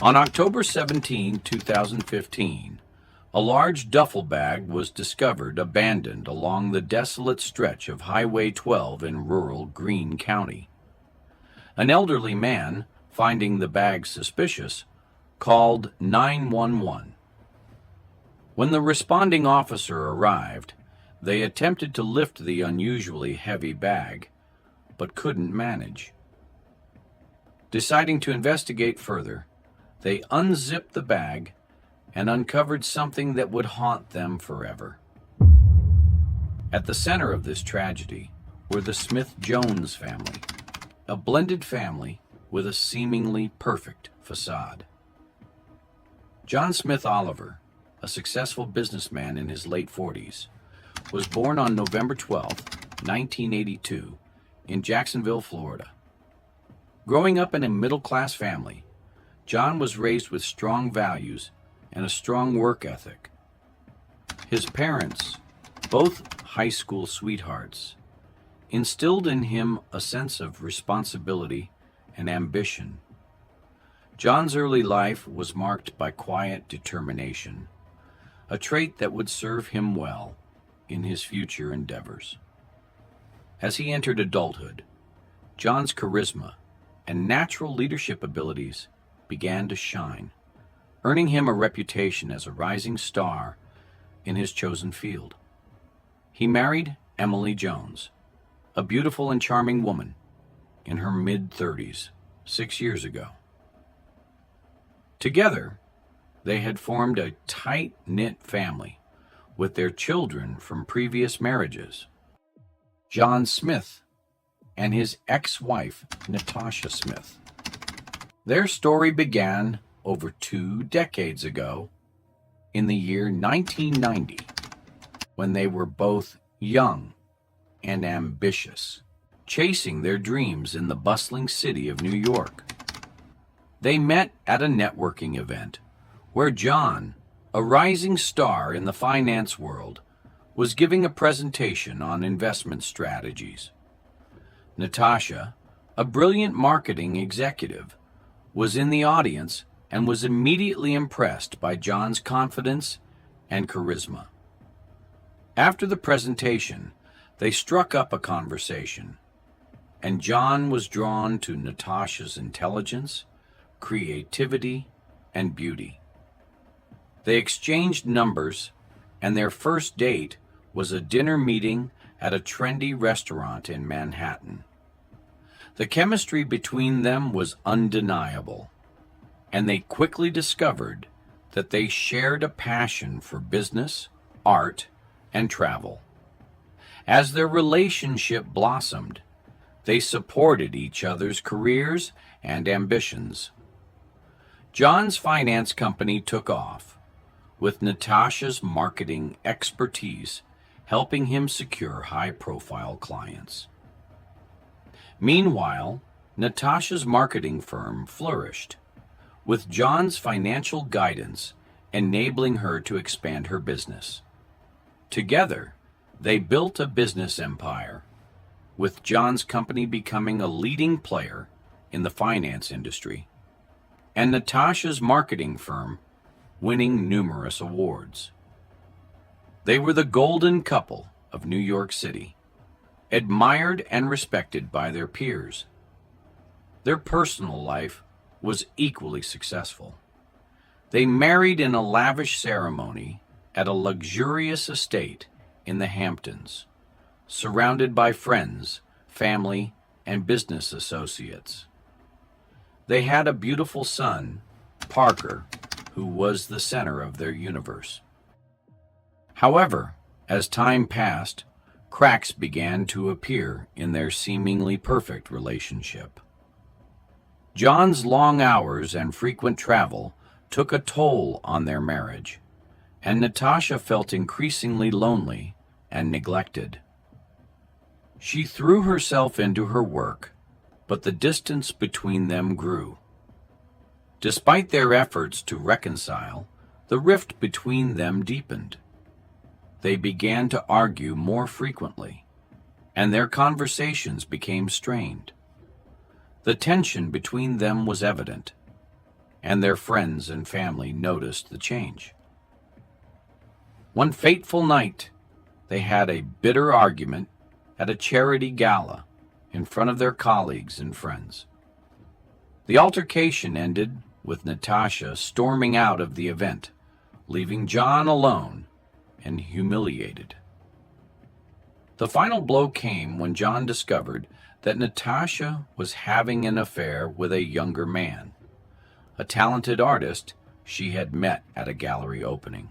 On October 17, 2015, a large duffel bag was discovered abandoned along the desolate stretch of Highway 12 in rural Greene County. An elderly man, finding the bag suspicious, called 911. When the responding officer arrived, they attempted to lift the unusually heavy bag, but couldn't manage. Deciding to investigate further, they unzipped the bag and uncovered something that would haunt them forever. At the center of this tragedy were the Smith-Jones family, a blended family with a seemingly perfect facade. John Smith Oliver, a successful businessman in his late 40s, was born on November 12, 1982, in Jacksonville, Florida. Growing up in a middle-class family, John was raised with strong values and a strong work ethic. His parents, both high school sweethearts, instilled in him a sense of responsibility and ambition. John's early life was marked by quiet determination, a trait that would serve him well in his future endeavors. As he entered adulthood, John's charisma and natural leadership abilities began to shine, earning him a reputation as a rising star in his chosen field. He married Emily Jones, a beautiful and charming woman in her mid-30s, 6 years ago. Together, they had formed a tight-knit family with their children from previous marriages. John Smith and his ex-wife, Natasha Smith. Their story began over 2 decades ago, in the year 1990, when they were both young and ambitious, chasing their dreams in the bustling city of New York. They met at a networking event where John, a rising star in the finance world, was giving a presentation on investment strategies. Natasha, a brilliant marketing executive, was in the audience and was immediately impressed by John's confidence and charisma. After the presentation, they struck up a conversation, and John was drawn to Natasha's intelligence, creativity, and beauty. They exchanged numbers, and their first date was a dinner meeting at a trendy restaurant in Manhattan. The chemistry between them was undeniable, and they quickly discovered that they shared a passion for business, art, and travel. As their relationship blossomed, they supported each other's careers and ambitions. John's finance company took off, with Natasha's marketing expertise helping him secure high-profile clients. Meanwhile, Natasha's marketing firm flourished, with John's financial guidance enabling her to expand her business. Together, they built a business empire, with John's company becoming a leading player in the finance industry, and Natasha's marketing firm winning numerous awards. They were the golden couple of New York City, admired and respected by their peers. Their personal life was equally successful. They married in a lavish ceremony at a luxurious estate in the Hamptons, surrounded by friends, family, and business associates. They had a beautiful son, Parker, who was the center of their universe. However, as time passed, cracks began to appear in their seemingly perfect relationship. John's long hours and frequent travel took a toll on their marriage, and Natasha felt increasingly lonely and neglected. She threw herself into her work, but the distance between them grew. Despite their efforts to reconcile, the rift between them deepened. They began to argue more frequently, and their conversations became strained. The tension between them was evident, and their friends and family noticed the change. One fateful night, they had a bitter argument at a charity gala in front of their colleagues and friends. The altercation ended with Natasha storming out of the event, leaving John alone and humiliated. The final blow came when John discovered that Natasha was having an affair with a younger man, a talented artist she had met at a gallery opening.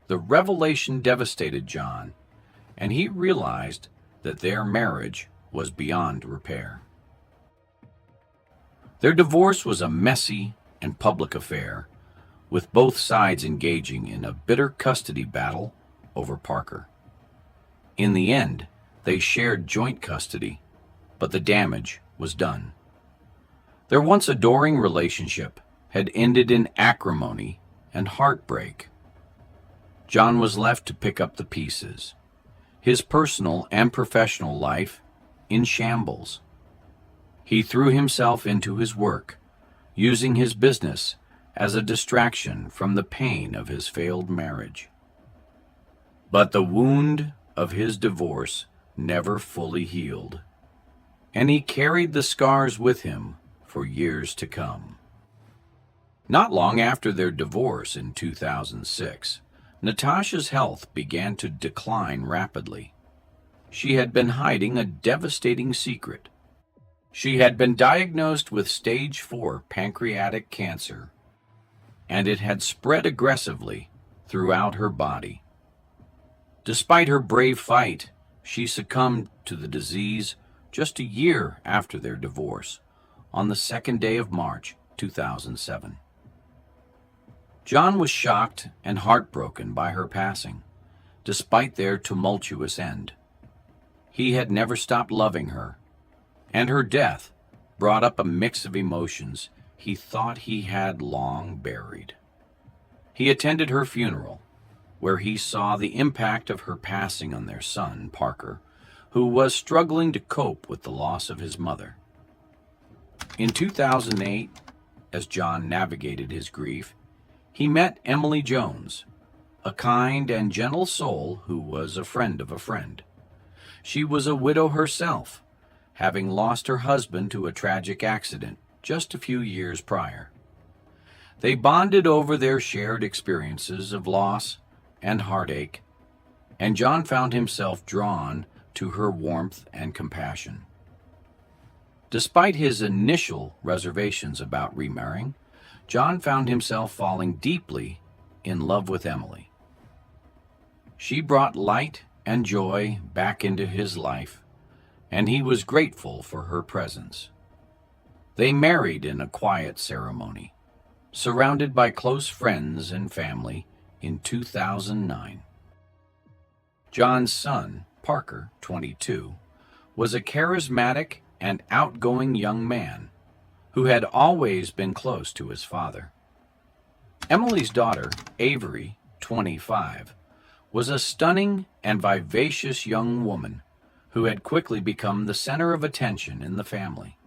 The revelation devastated John, and he realized that their marriage was beyond repair. Their divorce was a messy and public affair, with both sides engaging in a bitter custody battle over Parker. In the end, they shared joint custody, but the damage was done. Their once adoring relationship had ended in acrimony and heartbreak. John was left to pick up the pieces, his personal and professional life in shambles. He threw himself into his work, using his business as a distraction from the pain of his failed marriage. But the wound of his divorce never fully healed, and he carried the scars with him for years to come. Not long after their divorce in 2006, Natasha's health began to decline rapidly. She had been hiding a devastating secret. She had been diagnosed with stage 4 pancreatic cancer, and it had spread aggressively throughout her body. Despite her brave fight, she succumbed to the disease just a year after their divorce, on the 2nd day of March 2007. John was shocked and heartbroken by her passing, despite their tumultuous end. He had never stopped loving her, and her death brought up a mix of emotions he thought he had long buried. He attended her funeral, where he saw the impact of her passing on their son, Parker, who was struggling to cope with the loss of his mother. In 2008, as John navigated his grief, he met Emily Jones, a kind and gentle soul who was a friend of a friend. She was a widow herself, having lost her husband to a tragic accident just a few years prior. They bonded over their shared experiences of loss and heartache, and John found himself drawn to her warmth and compassion. Despite his initial reservations about remarrying, John found himself falling deeply in love with Emily. She brought light and joy back into his life, and he was grateful for her presence. They married in a quiet ceremony, surrounded by close friends and family, in 2009. John's son, Parker, 22, was a charismatic and outgoing young man who had always been close to his father. Emily's daughter, Avery, 25, was a stunning and vivacious young woman who had quickly become the center of attention in the family.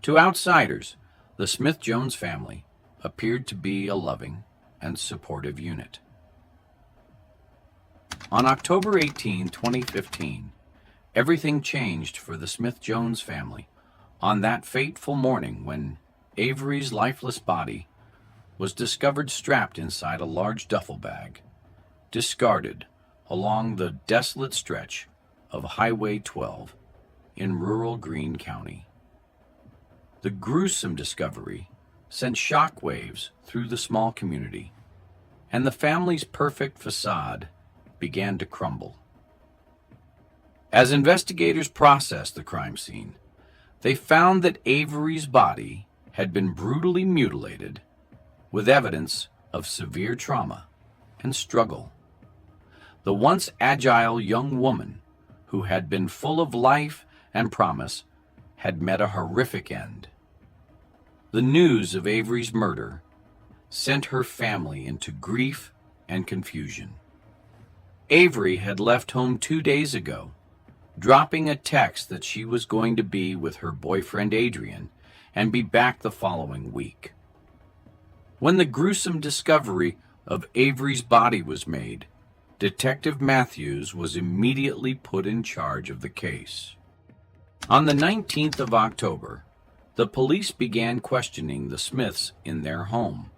To outsiders, the Smith-Jones family appeared to be a loving and supportive unit. On October 18, 2015, everything changed for the Smith-Jones family on that fateful morning when Avery's lifeless body was discovered strapped inside a large duffel bag, discarded along the desolate stretch of Highway 12 in rural Greene County. The gruesome discovery sent shockwaves through the small community, and the family's perfect facade began to crumble. As investigators processed the crime scene, they found that Avery's body had been brutally mutilated, with evidence of severe trauma and struggle. The once agile young woman, who had been full of life and promise, had met a horrific end. The news of Avery's murder sent her family into grief and confusion. Avery had left home 2 days ago, dropping a text that she was going to be with her boyfriend Adrian and be back the following week. When the gruesome discovery of Avery's body was made, Detective Matthews was immediately put in charge of the case. On the 19th of October, the police began questioning the Smiths in their home.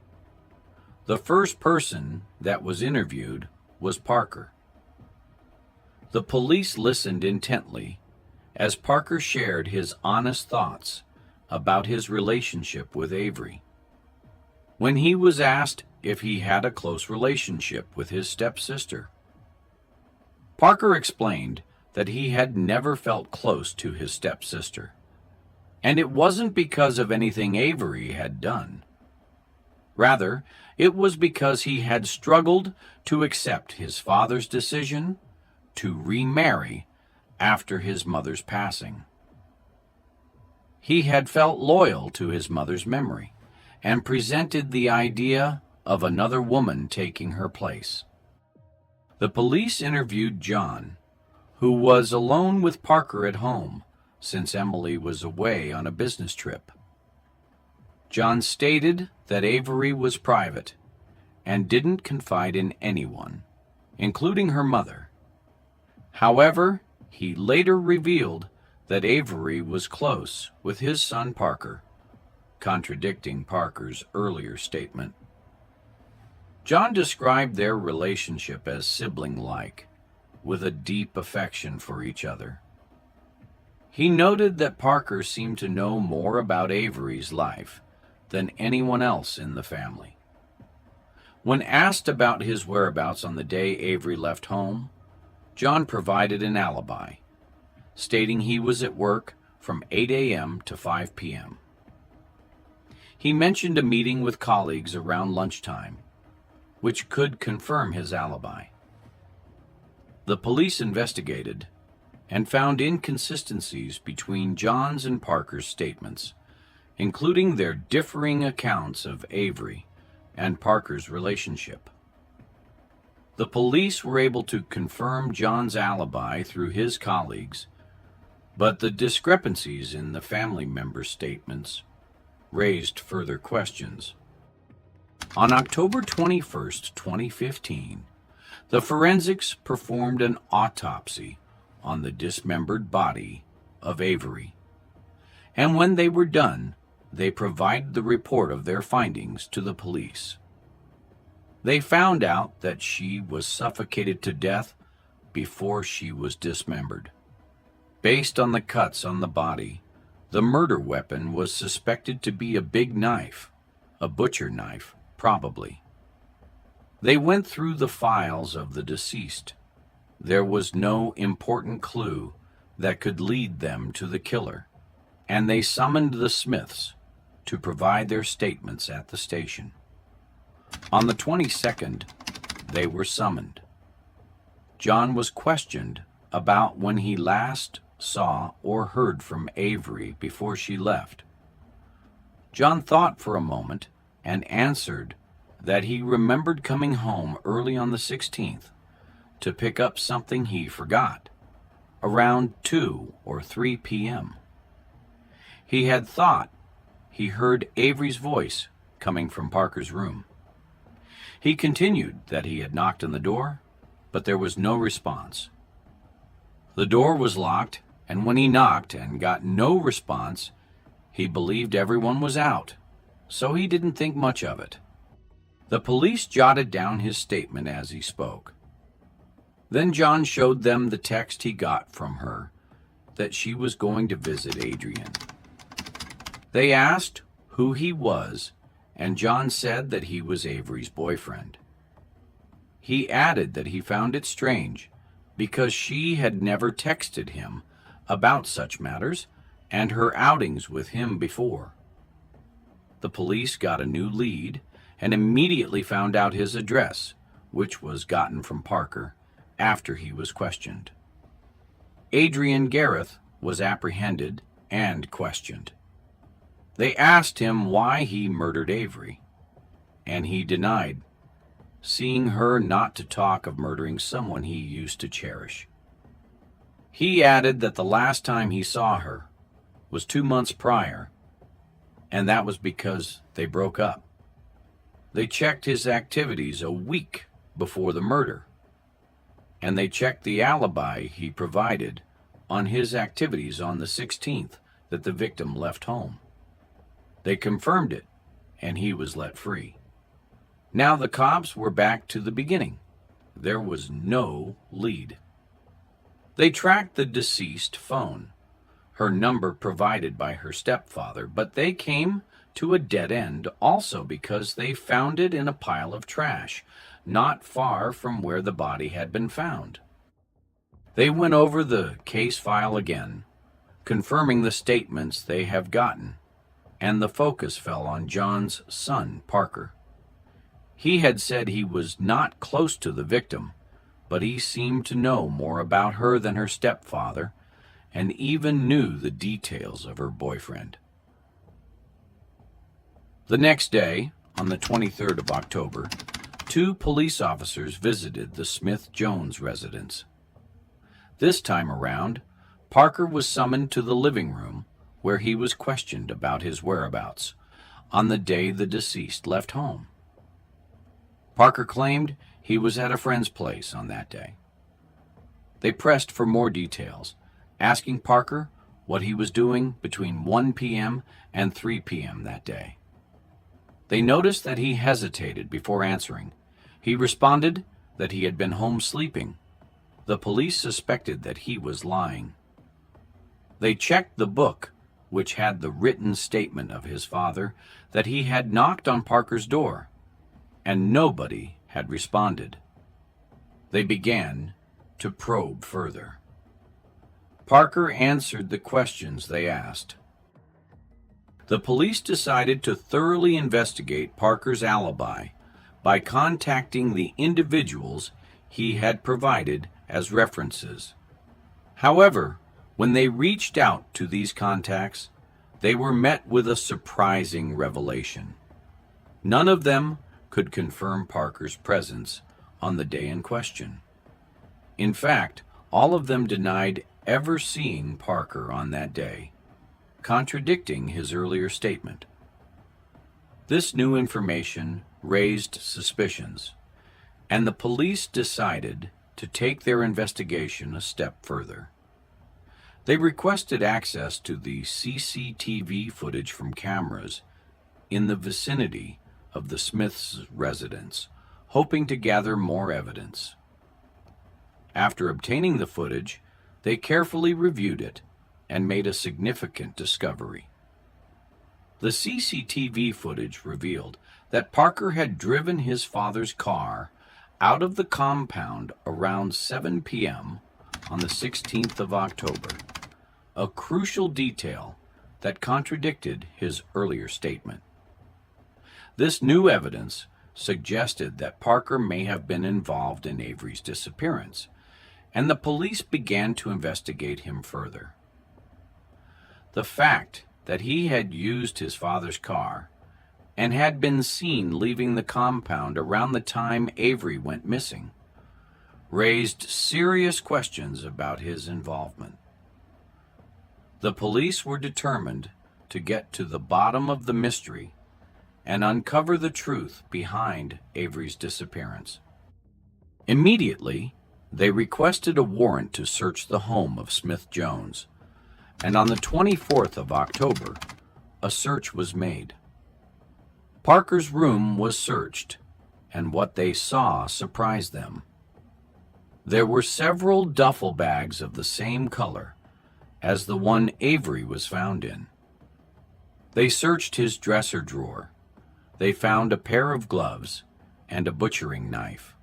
The first person that was interviewed was Parker. The police listened intently as Parker shared his honest thoughts about his relationship with Avery. When he was asked if he had a close relationship with his stepsister, Parker explained that he had never felt close to his stepsister, and it wasn't because of anything Avery had done. Rather, it was because he had struggled to accept his father's decision to remarry after his mother's passing. He had felt loyal to his mother's memory and presented the idea of another woman taking her place. The police interviewed John, who was alone with Parker at home since Emily was away on a business trip. John stated that Avery was private and didn't confide in anyone, including her mother. However, he later revealed that Avery was close with his son Parker, contradicting Parker's earlier statement. John described their relationship as sibling-like, with a deep affection for each other. He noted that Parker seemed to know more about Avery's life than anyone else in the family. When asked about his whereabouts on the day Avery left home, John provided an alibi, stating he was at work from 8 a.m. to 5 p.m. He mentioned a meeting with colleagues around lunchtime, which could confirm his alibi. The police investigated and found inconsistencies between John's and Parker's statements, including their differing accounts of Avery and Parker's relationship. The police were able to confirm John's alibi through his colleagues, but the discrepancies in the family members' statements raised further questions. On October 21, 2015, the forensics performed an autopsy on the dismembered body of Avery, and when they were done, they provided the report of their findings to the police. They found out that she was suffocated to death before she was dismembered. Based on the cuts on the body, the murder weapon was suspected to be a big knife, a butcher knife, probably. They went through the files of the deceased. There was no important clue that could lead them to the killer, and they summoned the Smiths to provide their statements at the station. On the 22nd, they were summoned. John was questioned about when he last saw or heard from Avery before she left. John thought for a moment and answered that he remembered coming home early on the 16th to pick up something he forgot, around 2 or 3 p.m. He had thought he heard Avery's voice coming from Parker's room. He continued that he had knocked on the door, but there was no response. The door was locked, and when he knocked and got no response, he believed everyone was out, so he didn't think much of it. The police jotted down his statement as he spoke. Then John showed them the text he got from her that she was going to visit Adrian. They asked who he was, and John said that he was Avery's boyfriend. He added that he found it strange because she had never texted him about such matters and her outings with him before. The police got a new lead and immediately found out his address, which was gotten from Parker after he was questioned. Adrian Gareth was apprehended and questioned. They asked him why he murdered Avery, and he denied, seeing her not to talk of murdering someone he used to cherish. He added that the last time he saw her was 2 months prior, and that was because they broke up. They checked his activities a week before the murder, and they checked the alibi he provided on his activities on the 16th that the victim left home. They confirmed it, and he was let free. Now the cops were back to the beginning. There was no lead. They tracked the deceased phone, her number provided by her stepfather, but they came to a dead end also because they found it in a pile of trash, not far from where the body had been found. They went over the case file again, confirming the statements they have gotten, and the focus fell on John's son, Parker. He had said he was not close to the victim, but he seemed to know more about her than her stepfather, and even knew the details of her boyfriend. The next day, on the 23rd of October, 2 police officers visited the Smith-Jones residence. This time around, Parker was summoned to the living room where he was questioned about his whereabouts on the day the deceased left home. Parker claimed he was at a friend's place on that day. They pressed for more details, asking Parker what he was doing between 1 p.m. and 3 p.m. that day. They noticed that he hesitated before answering. He responded that he had been home sleeping. The police suspected that he was lying. They checked the book, which had the written statement of his father that he had knocked on Parker's door, and nobody had responded. They began to probe further. Parker answered the questions they asked. The police decided to thoroughly investigate Parker's alibi by contacting the individuals he had provided as references. However, when they reached out to these contacts, they were met with a surprising revelation. None of them could confirm Parker's presence on the day in question. In fact, all of them denied ever seeing Parker on that day, contradicting his earlier statement. This new information raised suspicions, and the police decided to take their investigation a step further. They requested access to the CCTV footage from cameras in the vicinity of the Smiths' residence, hoping to gather more evidence. After obtaining the footage, they carefully reviewed it and made a significant discovery. The CCTV footage revealed that Parker had driven his father's car out of the compound around 7 p.m. on the 16th of October, a crucial detail that contradicted his earlier statement. This new evidence suggested that Parker may have been involved in Avery's disappearance, and the police began to investigate him further. The fact that he had used his father's car and had been seen leaving the compound around the time Avery went missing raised serious questions about his involvement. The police were determined to get to the bottom of the mystery and uncover the truth behind Avery's disappearance. Immediately, they requested a warrant to search the home of Smith-Jones, and on the 24th of October, a search was made. Parker's room was searched, and what they saw surprised them. There were several duffel bags of the same color as the one Avery was found in. They searched his dresser drawer. They found a pair of gloves and a butchering knife.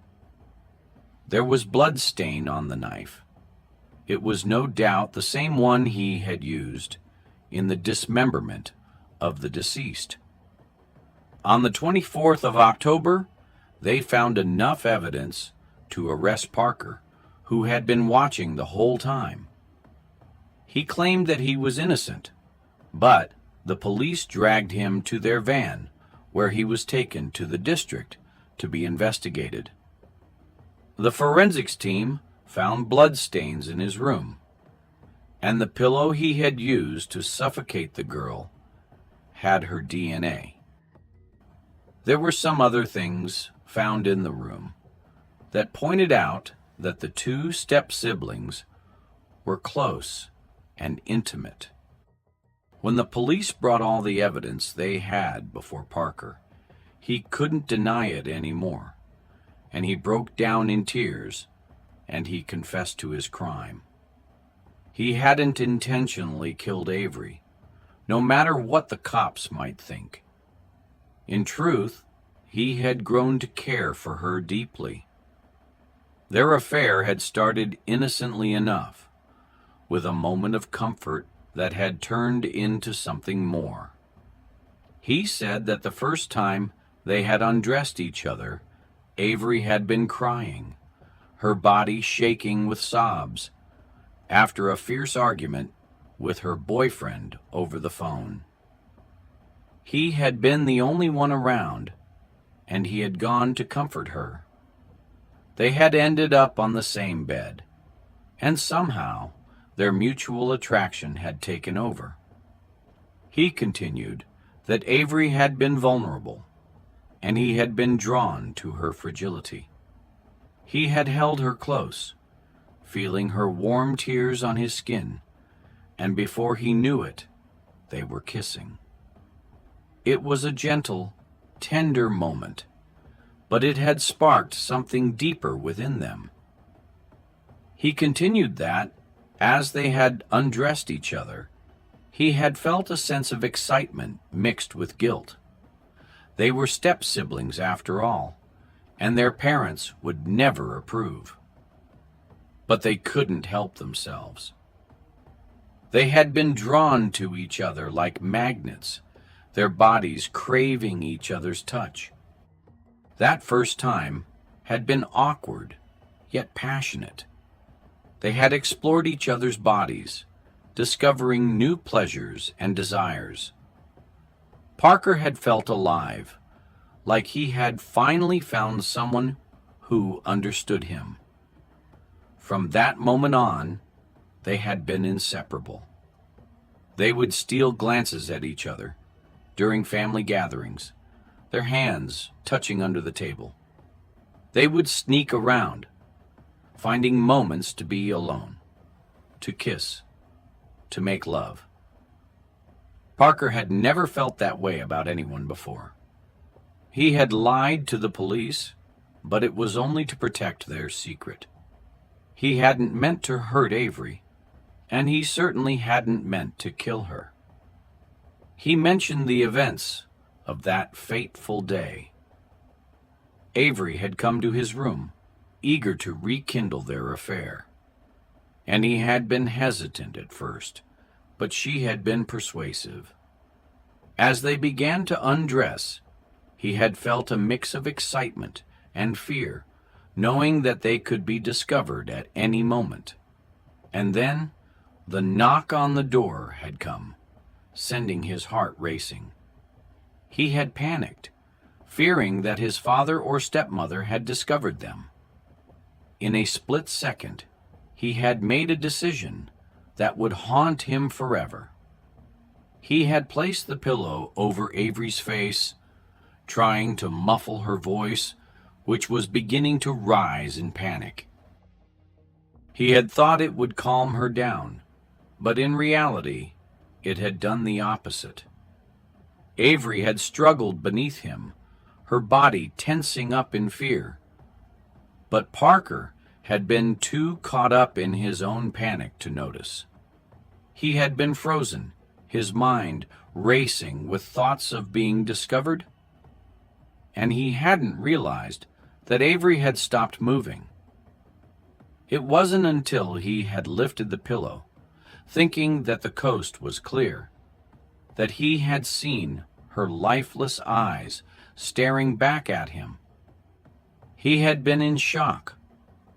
There was blood stain on the knife. It was no doubt the same one he had used in the dismemberment of the deceased. On the 24th of October, they found enough evidence to arrest Parker, who had been watching the whole time. He claimed that he was innocent, but the police dragged him to their van, where he was taken to the district to be investigated. The forensics team found blood stains in his room, and the pillow he had used to suffocate the girl had her DNA. There were some other things found in the room that pointed out that the two step-siblings were close and intimate. When the police brought all the evidence they had before Parker, he couldn't deny it anymore, and he broke down in tears, and he confessed to his crime. He hadn't intentionally killed Avery, no matter what the cops might think. In truth, he had grown to care for her deeply. Their affair had started innocently enough, with a moment of comfort that had turned into something more. He said that the first time they had undressed each other, Avery had been crying, her body shaking with sobs, after a fierce argument with her boyfriend over the phone. He had been the only one around, and he had gone to comfort her. They had ended up on the same bed, and somehow their mutual attraction had taken over. He continued that Avery had been vulnerable, and he had been drawn to her fragility. He had held her close, feeling her warm tears on his skin, and before he knew it, they were kissing. It was a gentle, tender moment, but it had sparked something deeper within them. He continued that, as they had undressed each other, he had felt a sense of excitement mixed with guilt. They were step-siblings after all, and their parents would never approve. But they couldn't help themselves. They had been drawn to each other like magnets, their bodies craving each other's touch. That first time had been awkward, yet passionate. They had explored each other's bodies, discovering new pleasures and desires. Parker had felt alive, like he had finally found someone who understood him. From that moment on, they had been inseparable. They would steal glances at each other during family gatherings, their hands touching under the table. They would sneak around, finding moments to be alone, to kiss, to make love. Parker had never felt that way about anyone before. He had lied to the police, but it was only to protect their secret. He hadn't meant to hurt Avery, and he certainly hadn't meant to kill her. He mentioned the events of that fateful day. Avery had come to his room, eager to rekindle their affair, and he had been hesitant at first, but she had been persuasive. As they began to undress, he had felt a mix of excitement and fear, knowing that they could be discovered at any moment. And then the knock on the door had come, sending his heart racing. He had panicked, fearing that his father or stepmother had discovered them. In a split second, he had made a decision that would haunt him forever. He had placed the pillow over Avery's face, trying to muffle her voice, which was beginning to rise in panic. He had thought it would calm her down, but in reality, it had done the opposite. Avery had struggled beneath him, her body tensing up in fear. But Parker had been too caught up in his own panic to notice. He had been frozen, his mind racing with thoughts of being discovered, and he hadn't realized that Avery had stopped moving. It wasn't until he had lifted the pillow, thinking that the coast was clear, that he had seen her lifeless eyes staring back at him. He had been in shock,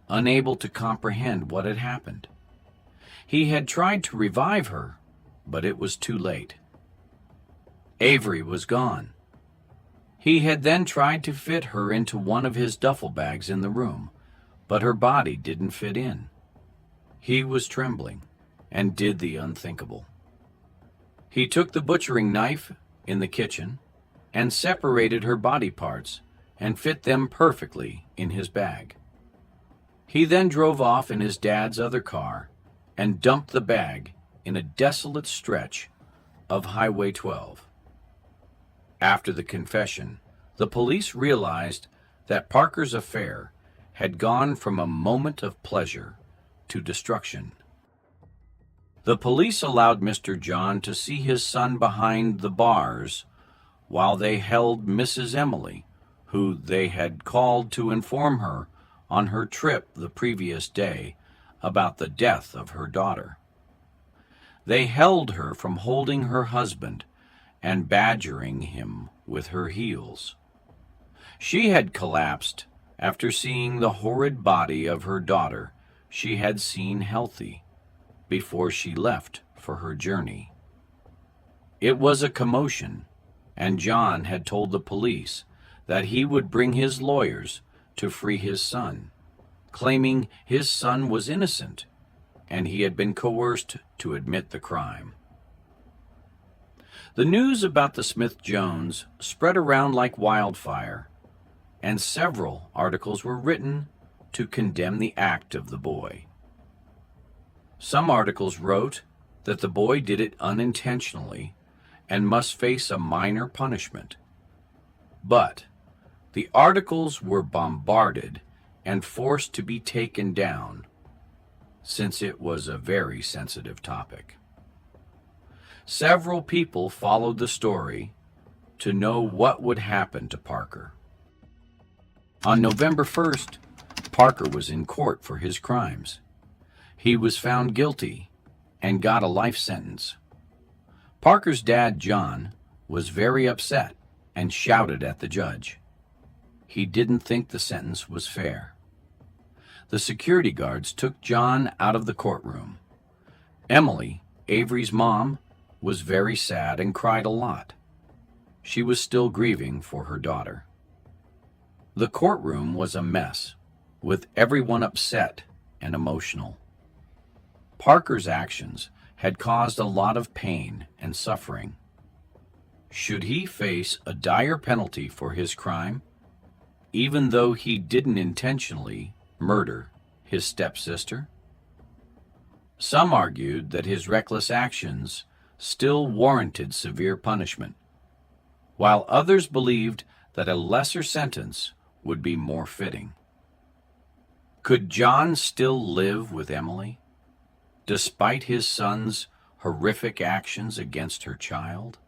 unable to comprehend what had happened. He had tried to revive her, but it was too late. Avery was gone. He had then tried to fit her into one of his duffel bags in the room, but her body didn't fit in. He was trembling and did the unthinkable. He took the butchering knife in the kitchen and separated her body parts and fit them perfectly in his bag. He then drove off in his dad's other car and dumped the bag in a desolate stretch of Highway 12. After the confession, the police realized that Parker's affair had gone from a moment of pleasure to destruction. The police allowed Mr. John to see his son behind the bars while they held Mrs. Emily, who they had called to inform her on her trip the previous day about the death of her daughter. They held her from holding her husband and badgering him with her heels. She had collapsed after seeing the horrid body of her daughter she had seen healthy before she left for her journey. It was a commotion, and John had told the police that he would bring his lawyers to free his son, claiming his son was innocent and he had been coerced to admit the crime. The news about the Smith-Jones spread around like wildfire, and several articles were written to condemn the act of the boy. Some articles wrote that the boy did it unintentionally and must face a minor punishment. But the articles were bombarded and forced to be taken down, since it was a very sensitive topic. Several people followed the story to know what would happen to Parker. On November 1st, Parker was in court for his crimes. He was found guilty and got a life sentence. Parker's dad, John, was very upset and shouted at the judge. He didn't think the sentence was fair. The security guards took John out of the courtroom. Emily, Avery's mom, was very sad and cried a lot. She was still grieving for her daughter. The courtroom was a mess, with everyone upset and emotional. Parker's actions had caused a lot of pain and suffering. Should he face a dire penalty for his crime, even though he didn't intentionally murder his stepsister? Some argued that his reckless actions still warranted severe punishment, while others believed that a lesser sentence would be more fitting. Could John still live with Emily, despite his son's horrific actions against her child?